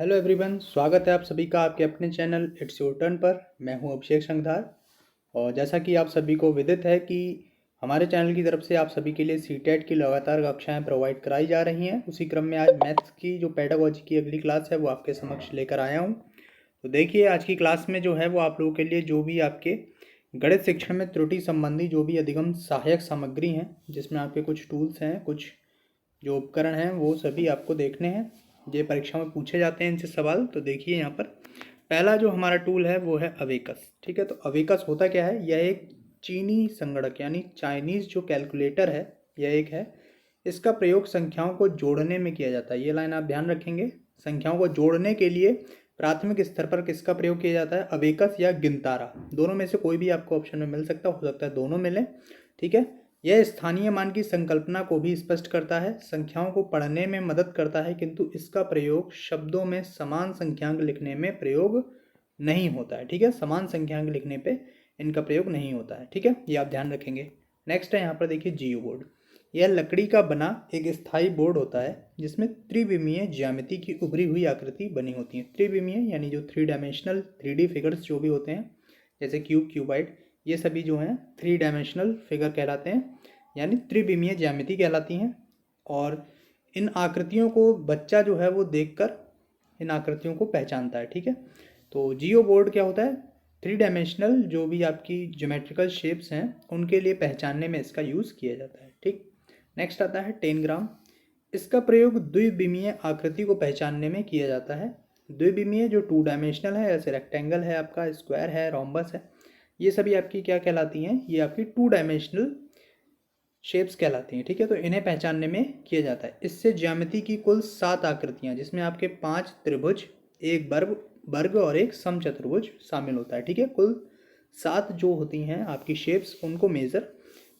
Hello everyone, स्वागत है आप सभी का आपके अपने चैनल इट्स योर टर्न पर। मैं हूं अभिषेक संगधार। और जैसा कि आप सभी को विदित है कि हमारे चैनल की तरफ से आप सभी के लिए सीटेट की लगातार कक्षाएं प्रोवाइड कराई जा रही हैं। उसी क्रम में आज मैथ्स की जो पेडागोजी की अगली क्लास है वो आपके समक्ष लेकर आया हूं। तो देखिए, आज की क्लास में जो है वो आप लोगों के लिए जो भी आपके गणित शिक्षण में त्रुटि संबंधी जो भी अधिगम सहायक सामग्री हैं, जिसमें आपके कुछ टूल्स हैं, कुछ जो उपकरण हैं, वो सभी आपको देखने हैं। ये परीक्षा में पूछे जाते हैं इनसे सवाल। तो देखिए, यहाँ पर पहला जो हमारा टूल है वो है अवेकस। ठीक है, तो अवेकस होता क्या है? यह एक चीनी संगणक यानी चाइनीज़ जो कैलकुलेटर है, यह एक है। इसका प्रयोग संख्याओं को जोड़ने में किया जाता है। ये लाइन आप ध्यान रखेंगे। संख्याओं को जोड़ने के लिए प्राथमिक स्तर पर किसका प्रयोग किया जाता है? अवेकस या गिनतारा, दोनों में से कोई भी आपको ऑप्शन में मिल सकता हो सकता है दोनों मिले। ठीक है, यह स्थानीय मान की संकल्पना को भी स्पष्ट करता है, संख्याओं को पढ़ने में मदद करता है, किंतु इसका प्रयोग शब्दों में समान संख्यांक लिखने में प्रयोग नहीं होता है। ठीक है, समान संख्यांक लिखने पे इनका प्रयोग नहीं होता है। ठीक है, ये आप ध्यान रखेंगे। नेक्स्ट है यहाँ पर देखिए जियो बोर्ड। यह लकड़ी का बना एक स्थायी बोर्ड होता है जिसमें त्रिविमीय ज्यामिति की उभरी हुई आकृति बनी होती है। त्रिविमीय यानी जो 3 डायमेंशनल 3D फिगर्स जो भी होते हैं, जैसे क्यूब, क्यूबाइड, ये सभी जो हैं 3 डायमेंशनल फिगर कहलाते हैं, यानी त्रिविमीय ज्यामिति कहलाती हैं। और इन आकृतियों को बच्चा जो है वो देखकर इन आकृतियों को पहचानता है। ठीक है, तो जियो बोर्ड क्या होता है? 3 डायमेंशनल जो भी आपकी ज्योमेट्रिकल शेप्स हैं उनके लिए पहचानने में इसका यूज़ किया जाता है। ठीक, नेक्स्ट आता है टेनग्राम। इसका प्रयोग द्विविमीय आकृति को पहचानने में किया जाता है। द्विविमीय जो 2 डायमेंशनल है, जैसे रेक्टेंगल है, आपका स्क्वायर है, रोम्बस है, ये सभी आपकी क्या कहलाती हैं? ये आपकी 2 डायमेंशनल शेप्स कहलाती हैं। ठीक है, तो इन्हें पहचानने में किया जाता है। इससे ज्यामिति की कुल 7 आकृतियां, जिसमें आपके 5 त्रिभुज, एक वर्ग और एक समचतुर्भुज शामिल होता है। ठीक है, कुल 7 जो होती हैं आपकी शेप्स,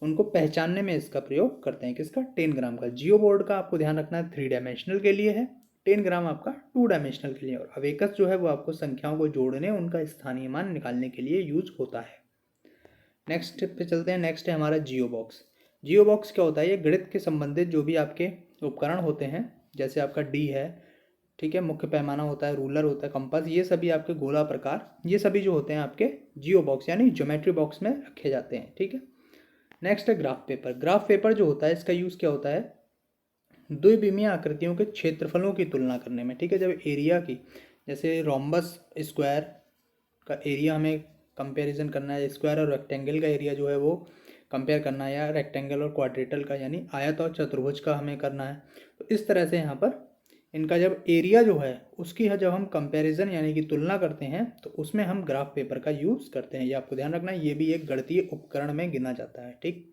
उनको पहचानने में इसका प्रयोग करते हैं। किसका? टेनग्राम का। जियो बोर्ड का आपको ध्यान रखना है 3 डायमेंशनल के लिए है, टेनग्राम आपका 2 डायमेंशनल के लिए। और अवेकस जो है वो आपको संख्याओं को जोड़ने, उनका स्थानीय मान निकालने के लिए यूज होता है। नेक्स्ट पे चलते हैं। नेक्स्ट है हमारा जियो बॉक्स। जियो बॉक्स क्या होता है? ये गणित के संबंधित जो भी आपके उपकरण होते हैं, जैसे आपका डी है, ठीक है, मुख्य पैमाना होता है, रूलर होता है, कंपास, ये सभी आपके गोला प्रकार, ये सभी जो होते हैं आपके जियो बॉक्स यानी ज्योमेट्री बॉक्स में रखे जाते हैं। ठीक है, नेक्स्ट है ग्राफ पेपर। ग्राफ पेपर जो होता है इसका यूज़ क्या होता है? द्विविमीय आकृतियों के क्षेत्रफलों की तुलना करने में। ठीक है, जब एरिया की, जैसे रोम्बस स्क्वायर का एरिया हमें कंपैरिजन करना है, स्क्वायर और रेक्टेंगल का एरिया जो है वो कंपेयर करना है, या रेक्टेंगल और क्वाड्रेटल का यानी आयत और चतुर्भुज का हमें करना है। तो इस तरह से यहाँ पर इनका जब एरिया जो है उसकी जब हम कंपैरिजन यानी कि तुलना करते हैं तो उसमें हम ग्राफ पेपर का यूज़ करते हैं। ये आपको ध्यान रखना है, ये भी एक गणितीय उपकरण में गिना जाता है। ठीक,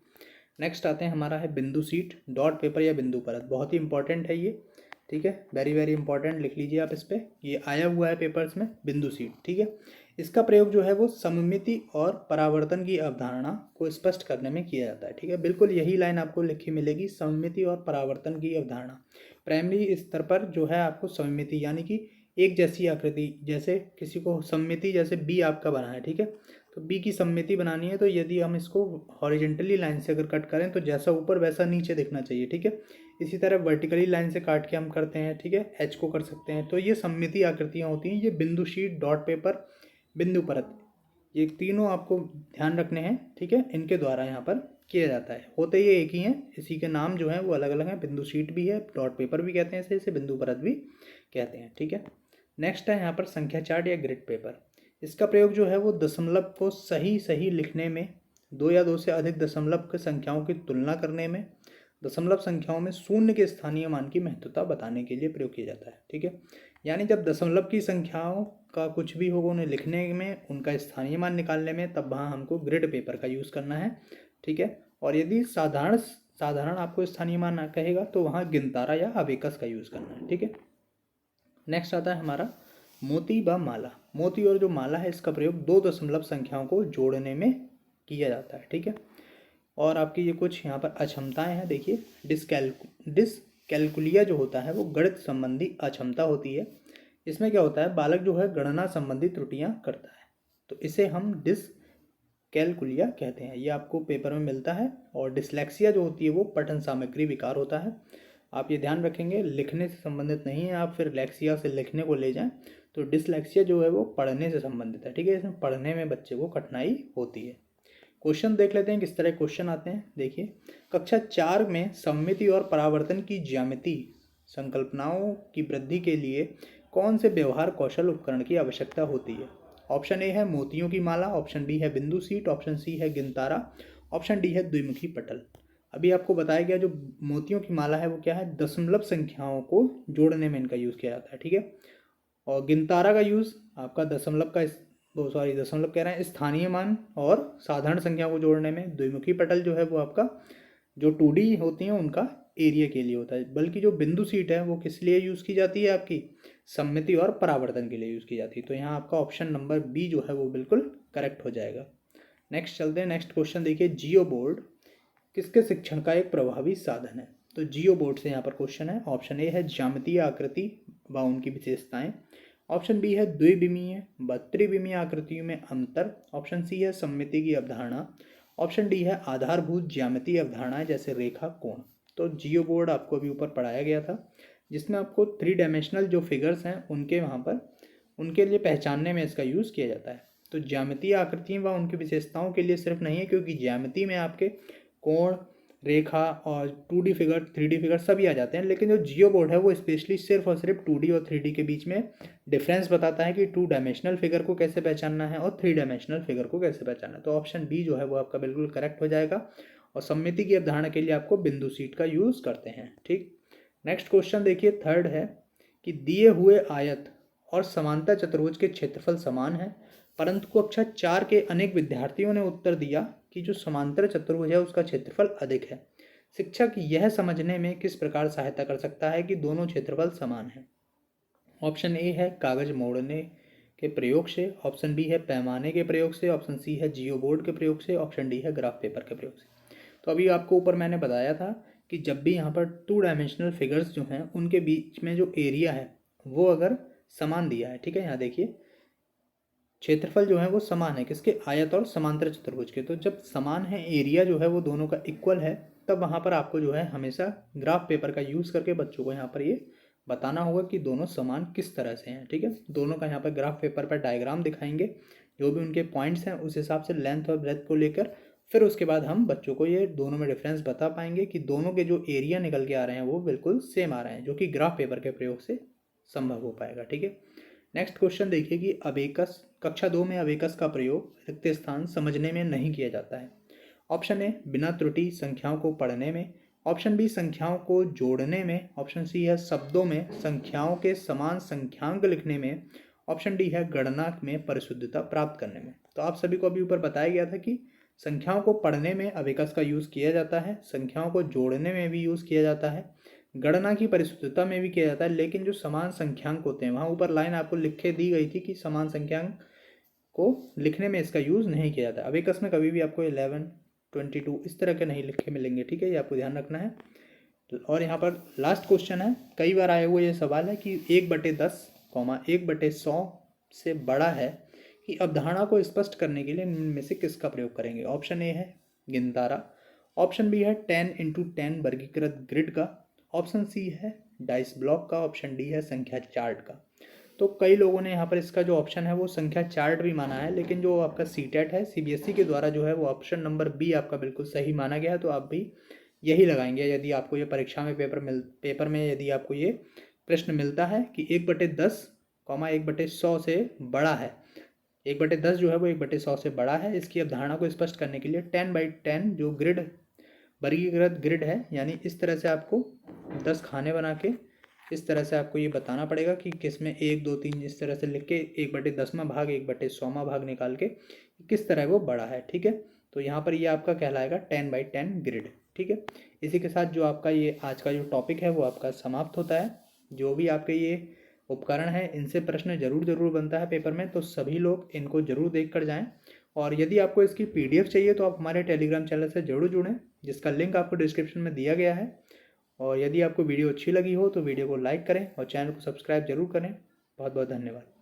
नेक्स्ट आते हैं हमारा है बिंदु सीट, डॉट पेपर या बिंदु परत। बहुत ही इंपॉर्टेंट है ये। ठीक है, वेरी वेरी इंपॉर्टेंट, लिख लीजिए आप इस पर, ये आया हुआ है पेपर्स में, बिंदु सीट। ठीक है, इसका प्रयोग जो है वो सममिति और परावर्तन की अवधारणा को स्पष्ट करने में किया जाता है। ठीक है, बिल्कुल यही लाइन आपको लिखी मिलेगी, सममिति और परावर्तन की अवधारणा। प्राइमरी स्तर पर जो है आपको सममिति यानी कि एक जैसी आकृति, जैसे किसी को सममिति, जैसे बी आपका बना है, ठीक है, तो बी की सममिति बनानी है तो यदि हम इसको हॉरिजेंटली लाइन से अगर कट करें तो जैसा ऊपर वैसा नीचे दिखना चाहिए। ठीक है, इसी तरह वर्टिकली लाइन से काट के हम करते हैं। ठीक है, एच को कर सकते हैं। तो ये सममिति आकृतियाँ होती हैं। ये बिंदु शीट, डॉट पेपर, बिंदु परत, ये तीनों आपको ध्यान रखने हैं। ठीक है, इनके द्वारा यहाँ पर किया जाता है। होते ये एक ही हैं, इसी के नाम जो हैं वो अलग अलग हैं। बिंदु शीट भी है, डॉट पेपर भी कहते हैं इसे बिंदु परत भी कहते हैं। ठीक है, नेक्स्ट है यहाँ पर संख्या चार्ट या ग्रिड पेपर। इसका प्रयोग जो है वो दशमलव को सही सही लिखने में, दो या दो से अधिक दशमलव की संख्याओं की तुलना करने में, दशमलव संख्याओं में शून्य के स्थानीय मान की महत्वता बताने के लिए प्रयोग किया जाता है। ठीक है, यानी जब दशमलव की संख्याओं का कुछ भी होगा उन्हें लिखने में, उनका स्थानीय मान निकालने में, तब वहाँ हमको ग्रिड पेपर का यूज़ करना है। ठीक है, और यदि साधारण साधारण आपको स्थानीय मान कहेगा तो वहाँ गिनतारा या अबेकस का यूज़ करना है। ठीक है, नेक्स्ट आता है हमारा मोती व माला। मोती और जो माला है इसका प्रयोग दो दशमलव संख्याओं को जोड़ने में किया जाता है। ठीक है, और आपकी ये कुछ यहाँ पर अक्षमताएं हैं। देखिए, डिसकैलकुलिया जो होता है वो गणित संबंधी अक्षमता होती है। इसमें क्या होता है? बालक जो है गणना संबंधी त्रुटियां करता है, तो इसे हम डिसकैलकुलिया कहते हैं। ये आपको पेपर में मिलता है। और डिसलेक्सिया जो होती है वो पठन सामग्री विकार होता है। आप ये ध्यान रखेंगे, लिखने से संबंधित नहीं है। आप फिर लेक्सिया से लिखने को ले जाएं तो डिसलेक्सिया जो है वो पढ़ने से संबंधित है, ठीक है। इसमें पढ़ने में बच्चे को कठिनाई होती है। क्वेश्चन देख लेते हैं किस तरह क्वेश्चन आते हैं। देखिए, कक्षा 4 में सममिति और परावर्तन की ज्यामिति संकल्पनाओं की वृद्धि के लिए कौन से व्यवहार कौशल उपकरण की आवश्यकता होती है। ऑप्शन ए है मोतियों की माला, ऑप्शन बी है बिंदु सीट, ऑप्शन सी है गिनतारा, ऑप्शन डी है द्विमुखी पटल। अभी आपको बताया गया जो मोतियों की माला है वो क्या है, दशमलव संख्याओं को जोड़ने में इनका यूज़ किया जाता है, ठीक है। और गिनतारा का यूज़ आपका दशमलव का दशमलव कह रहे हैं स्थानीय मान और साधारण संख्या को जोड़ने में। द्विमुखी पटल जो है वो आपका जो 2D होती हैं उनका एरिया के लिए होता है। बल्कि जो बिंदु सीट है वो किस लिए यूज़ की जाती है, आपकी सममिति और परावर्तन के लिए यूज़ की जाती है। तो यहाँ आपका ऑप्शन नंबर बी जो है वो बिल्कुल करेक्ट हो जाएगा। नेक्स्ट चलते हैं, नेक्स्ट क्वेश्चन देखिए, जियो बोर्ड किसके शिक्षण का एक प्रभावी साधन है। तो जियो बोर्ड से यहाँ पर क्वेश्चन है। ऑप्शन ए है ज्यामितीय आकृति व उनकी विशेषताएं, ऑप्शन बी है द्विविमीय व त्रिविमीय आकृतियों में अंतर, ऑप्शन सी है सममिति की अवधारणा, ऑप्शन डी है आधारभूत ज्यामितीय अवधारणाएं जैसे रेखा कोण। तो जियो बोर्ड आपको अभी ऊपर पढ़ाया गया था, जिसमें आपको 3 डायमेंशनल जो फिगर्स हैं उनके वहाँ पर उनके लिए पहचानने में इसका यूज़ किया जाता है। तो ज्यामितीय आकृतियों व उनकी विशेषताओं के लिए सिर्फ नहीं है, क्योंकि ज्यामिति में आपके कोण, रेखा और 2D फिगर, 3D फिगर सभी आ जाते हैं। लेकिन जो जियो बोर्ड है वो स्पेशली सिर्फ और सिर्फ 2D और 3D के बीच में डिफरेंस बताता है कि 2 डायमेंशनल फिगर को कैसे पहचानना है और 3 डायमेंशनल फिगर को कैसे पहचानना है। तो ऑप्शन बी जो है वो आपका बिल्कुल करेक्ट हो जाएगा। और सममिति की अवधारणा के लिए आपको बिंदु सीट का यूज़ करते हैं, ठीक। नेक्स्ट क्वेश्चन देखिए, थर्ड है कि दिए हुए आयत और समांतर चतुर्भुज के क्षेत्रफल समान है, परंतु कक्षा 4 के अनेक विद्यार्थियों ने उत्तर दिया कि जो समांतर चतुर्भुज है उसका क्षेत्रफल अधिक है। शिक्षक यह समझने में किस प्रकार सहायता कर सकता है कि दोनों क्षेत्रफल समान है। ऑप्शन ए है कागज मोड़ने के प्रयोग से, ऑप्शन बी है पैमाने के प्रयोग से, ऑप्शन सी है जियो बोर्ड के प्रयोग से, ऑप्शन डी है ग्राफ पेपर के प्रयोग से। तो अभी आपको ऊपर मैंने बताया था कि जब भी यहाँ पर 2 डायमेंशनल फिगर्स जो हैं उनके बीच में जो एरिया है वो अगर समान दिया है, ठीक है, यहाँ देखिए क्षेत्रफल जो है वो समान है किसके, आयत और समांतर चतुर्भुज के। तो जब समान है, एरिया जो है वो दोनों का इक्वल है, तब वहाँ पर आपको जो है हमेशा ग्राफ पेपर का यूज़ करके बच्चों को यहाँ पर ये बताना होगा कि दोनों समान किस तरह से हैं, ठीक है। दोनों का यहाँ पर ग्राफ पेपर पर डायग्राम दिखाएंगे, जो भी उनके पॉइंट्स हैं उस हिसाब से लेंथ और ब्रेथ को लेकर, फिर उसके बाद हम बच्चों को ये दोनों में डिफरेंस बता पाएंगे कि दोनों के जो एरिया निकल के आ रहे हैं वो बिल्कुल सेम आ रहे हैं, जो कि ग्राफ पेपर के प्रयोग से संभव हो पाएगा, ठीक है। नेक्स्ट क्वेश्चन देखिए कि अबेकस, कक्षा 2 में अबेकस का प्रयोग रिक्त स्थान समझने में नहीं किया जाता है। ऑप्शन ए बिना त्रुटि संख्याओं को पढ़ने में, ऑप्शन बी संख्याओं को जोड़ने में, ऑप्शन सी है शब्दों में संख्याओं के समान संख्यांक लिखने में, ऑप्शन डी है गणना में परिशुद्धता प्राप्त करने में। तो आप सभी को अभी ऊपर बताया गया था कि संख्याओं को पढ़ने में अबेकस का यूज़ किया जाता है, संख्याओं को जोड़ने में भी यूज़ किया जाता है, गणना की परिशुद्धता में भी किया जाता है। लेकिन जो समान संख्यांक होते हैं, वहाँ ऊपर लाइन आपको लिख के दी गई थी कि समान संख्यांक को लिखने में इसका यूज़ नहीं किया जाता। अबेकस में कभी भी आपको 11, 22 इस तरह के नहीं लिखे मिलेंगे, ठीक है, ये आपको ध्यान रखना है। और यहाँ पर लास्ट क्वेश्चन है, कई बार आया हुआ ये सवाल है कि 1/10, 1/100 से बड़ा है कि अवधारणा को स्पष्ट करने के लिए निम्न में से किसका प्रयोग करेंगे। ऑप्शन ए है गिनतारा, ऑप्शन बी है 10x10 वर्गीकृत ग्रिड का, ऑप्शन सी है डाइस ब्लॉक का, ऑप्शन डी है संख्या चार्ट का। तो कई लोगों ने यहाँ पर इसका जो ऑप्शन है वो संख्या चार्ट भी माना है, लेकिन जो आपका सीटेट है सीबीएसई के द्वारा जो है वो ऑप्शन नंबर बी आपका बिल्कुल सही माना गया है। तो आप भी यही लगाएंगे यदि आपको ये परीक्षा में पेपर में यदि आपको ये प्रश्न मिलता है कि 1/10, 1/100 से बड़ा है, 1/10 जो है वो 1/100 से बड़ा है, इसकी अवधारणा को स्पष्ट करने के लिए 10x10 जो ग्रिड वर्गीकृत ग्रिड है, यानी इस तरह से आपको 10 खाने बना के इस तरह से आपको ये बताना पड़ेगा कि किसमें 1, 2, 3 इस तरह से लिख के 1/10वां भाग 1/100वां भाग निकाल के किस तरह वो बड़ा है, ठीक है। तो यहाँ पर ये आपका कहलाएगा 10x10 ग्रिड, ठीक है। इसी के साथ जो आपका ये आज का जो टॉपिक है वो आपका समाप्त होता है। जो भी आपके ये उपकरण है इनसे प्रश्न जरूर बनता है पेपर में, तो सभी लोग इनको जरूर देख कर जाएँ। और यदि आपको इसकी PDF चाहिए तो आप हमारे टेलीग्राम चैनल से जरूर जुड़ें, जिसका लिंक आपको डिस्क्रिप्शन में दिया गया है। और यदि आपको वीडियो अच्छी लगी हो तो वीडियो को लाइक करें और चैनल को सब्सक्राइब जरूर करें। बहुत बहुत धन्यवाद।